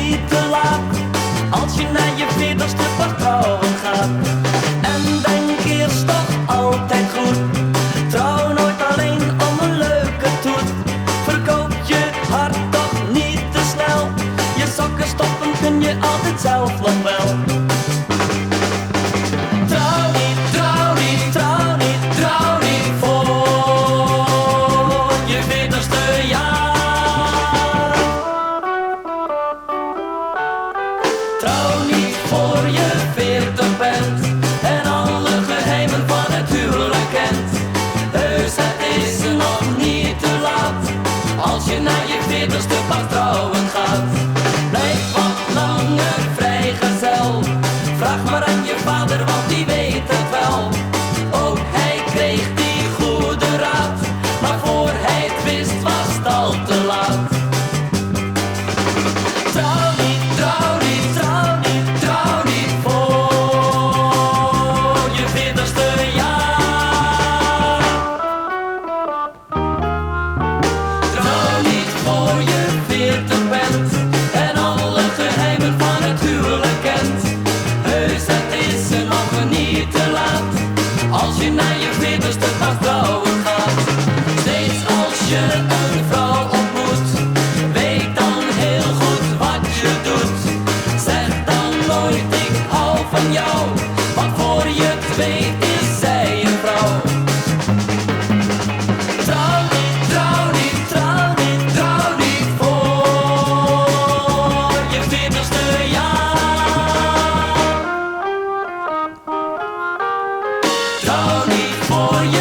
niet te laat, als je naar je 40ste pas trouwen gaat. En denk eerst toch altijd goed, trouw nooit alleen om een leuke toet. Verkoop je hart toch niet te snel, je sokken stoppen kun je altijd zelf nog wel. Trouw niet, trouw niet, trouw niet, trouw niet voor je 40ste jaar. Trouw niet voor je 40 bent en alle geheimen van het huwelijk kent. Heus, het is nog niet te laat, als je naar je 40ste pas trouwen gaat. Blijf wat langer vrijgezel, vraag maar aan je vader, want die weet het wel. Ook hij kreeg die goede raad, maar voor hij het wist was het al te laat. Trouw niet, trouw niet, trouw niet, trouw niet voor je 40ste jaar. Trouw niet voor je 40 bent en alle geheimen van het huwelijk kent. Heus, het is nog niet te laat, als je naar je 40ste pas trouwen gaat. Steeds als je een vrouw ontmoet, weet dan heel goed wat je doet. Zeg dan nooit ik hou van jou, want voor je het weet is zij je vrouw. Trouw niet, trouw niet, trouw niet, trouw niet voor je 40ste jaar. Trouw niet voor je